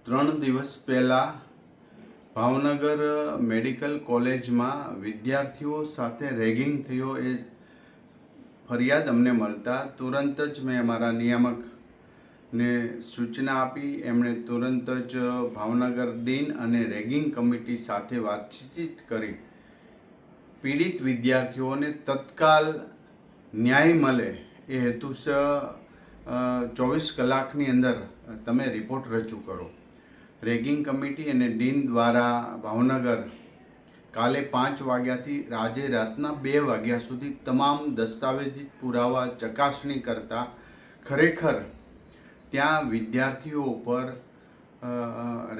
3 દિવસ પહેલાં ભાવનગર મેડિકલ કોલેજમાં વિદ્યાર્થીઓ સાથે રેગિંગ થયો એ ફરિયાદ અમને મળતા તુરંત જ મેં અમારા નિયામકને સૂચના આપી. એમણે તુરંત જ ભાવનગર ડીન અને રેગિંગ કમિટી સાથે વાતચીત કરી પીડિત વિદ્યાર્થીઓને તત્કાલ ન્યાય મળે એ હેતુસર 24 કલાકની અંદર તમે રિપોર્ટ રજૂ કરો. રેગિંગ કમિટી અને ડીન દ્વારા ભાવનગર કાલે 5 વાગ્યાથી આજે રાતના 2 વાગ્યા સુધી તમામ દસ્તાવેજી પુરાવા ચકાસણી કરતા ખરેખર ત્યાં વિદ્યાર્થીઓ ઉપર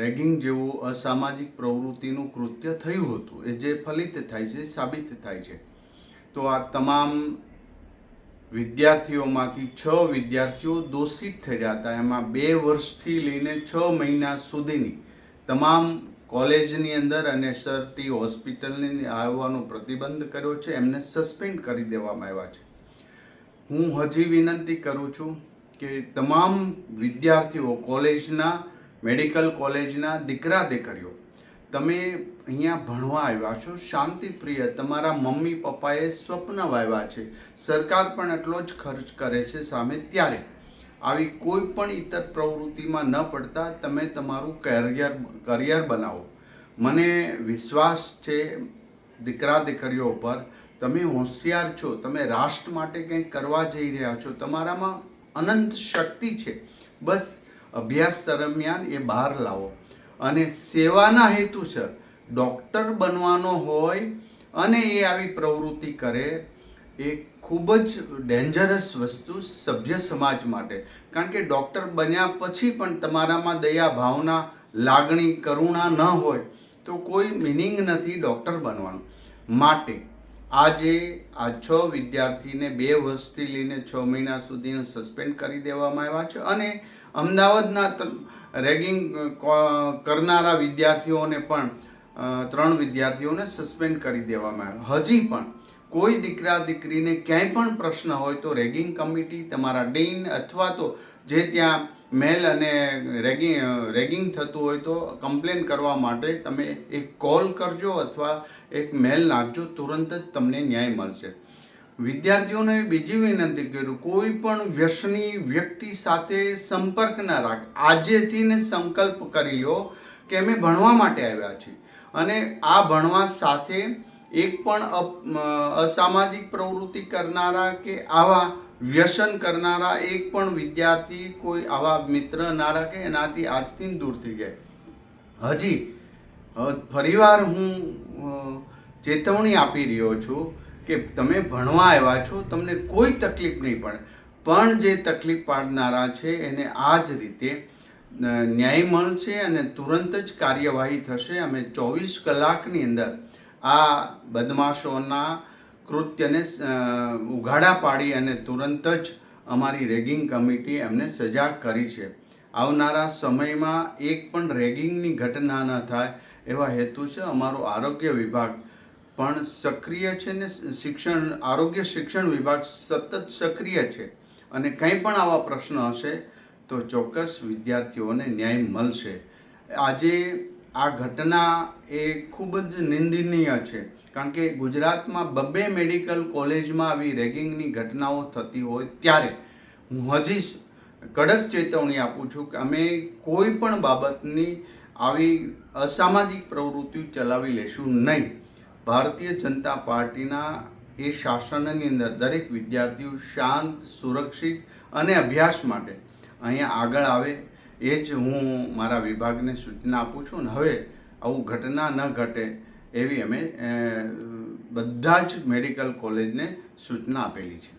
રેગિંગ જેવું અસામાજિક પ્રવૃત્તિનું કૃત્ય થયું હતું. એ જે ફલિત થાય છે, સાબિત થાય છે. તો આ તમામ વિદ્યાર્થીઓમાંથી 6 વિદ્યાર્થીઓ દોષિત થયા હતા. એમાં 2 વર્ષથી લઈને 6 મહિના સુધીની તમામ કોલેજની અંદર અને સરટી હોસ્પિટલની આવવાનો પ્રતિબંધ કર્યો છે. એમને સસ્પેન્ડ કરી દેવામાં આવ્યા છે. હું હજી વિનંતી કરું છું કે તમામ વિદ્યાર્થીઓ કોલેજના, મેડિકલ કોલેજના દીકરા દીકરીઓ, તમે અહીંયા ભણવા આવ્યા છો, શાંતિપ્રિય, તમારા મમ્મી પપ્પાએ સ્વપ્ન વાવ્યા છે, સરકાર પણ એટલો જ ખર્ચ કરે છે સામે, ત્યારે આવી કોઈ પણ ઇતર પ્રવૃત્તિમાં ન પડતા તમે તમારું કરિયર બનાવો. મને વિશ્વાસ છે દીકરા દીકરીઓ ઉપર, તમે હોશિયાર છો, તમે રાષ્ટ્ર માટે કંઈક કરવા જઈ રહ્યા છો, તમારામાં અનંત શક્તિ છે. બસ અભ્યાસ દરમિયાન એ બહાર લાવો અને સેવાના હેતુસર ડૉક્ટર બનવાનો હોય અને એ આવી પ્રવૃત્તિ કરે એ ખૂબ જ ડેન્જરસ વસ્તુ સભ્ય સમાજ માટે. કારણ કે ડૉક્ટર બન્યા પછી પણ તમારામાં દયા, ભાવના, લાગણી, કરુણા ન હોય તો કોઈ મિનિંગ નથી ડૉક્ટર બનવાનું. માટે આજે આ 6 વિદ્યાર્થીને 2 વર્ષથી લઈને 6 મહિના સુધીનો સસ્પેન્ડ કરી દેવામાં આવ્યા છે અને અમદાવાદના રેગિંગ કરનારા વિદ્યાર્થીઓને પણ 3 વિદ્યાર્થીઓને સસ્પેન્ડ કરી દેવામાં આવ્યા. હજી પણ કોઈ દીકરા દીકરીને ક્યાંય પણ પ્રશ્ન હોય તો રેગિંગ કમિટી, તમારા ડીન અથવા તો જે ત્યાં મેલ અને રેગિંગ થતું હોય તો કમ્પ્લેન કરવા માટે તમે એક કોલ કરજો અથવા એક મેલ નાખજો. તુરંત જ તમને ન્યાય મળશે. વિદ્યાર્થીઓને બીજી વિનંતી કરું, કોઈ પણ વ્યસની વ્યક્તિ સાથે સંપર્ક ના રાખ. આજેથી ને સંકલ્પ કરી લો કે અમે ભણવા માટે આવ્યા છીએ અને આ ભણવા સાથે એક પણ અસામાજિક પ્રવૃત્તિ કરનારા કે આવા વ્યસન કરનારા એક પણ વિદ્યાર્થી, કોઈ આવા મિત્ર ના રાખે, એનાથી આજથી દૂર થઈ જાય. હજી ફરીવાર હું ચેતવણી આપી રહ્યો છું કે તમે ભણવા આવ્યા છો, તમને કોઈ તકલીફ નહીં પડે, પણ જે તકલીફ પાડનારા છે એને આ જ રીતે ન્યાય મળશે અને તુરંત જ કાર્યવાહી થશે. અમે 24 કલાકની અંદર આ બદમાશોના કૃત્યને ઉઘાડા પાડી અને તુરંત જ અમારી રેગિંગ કમિટી એમને સજાગ કરી છે. આવનારા સમયમાં એક પણ રેગિંગની ઘટના ન થાય એવા હેતુ છે. અમારો આરોગ્ય વિભાગ પણ સક્રિય છે ને આરોગ્ય શિક્ષણ વિભાગ સતત સક્રિય છે અને કંઈ પણ આવા પ્રશ્ન હશે તો ચોક્કસ વિદ્યાર્થીઓને ન્યાય મળશે. આજે આ ઘટના એ ખૂબ જ નિંદનીય છે. કારણ કે ગુજરાતમાં 2 મેડિકલ કોલેજમાં આવી રેગિંગની ઘટનાઓ થતી હોય ત્યારે હું હજી કડક ચેતવણી આપું છું કે અમે કોઈ પણ બાબતની આવી અસામાજિક પ્રવૃત્તિ ચલાવી લેશું નહીં. ભારતીય જનતા પાર્ટીના એ શાસનની અંદર દરેક વિદ્યાર્થીઓ શાંત, સુરક્ષિત અને અભ્યાસ માટે અહીંયા આગળ આવે એ જ હું મારા વિભાગને સૂચના આપું છું. અને હવે આવું ઘટના ન ઘટે એવી અમે બધા જ મેડિકલ કોલેજને સૂચના આપેલી છે.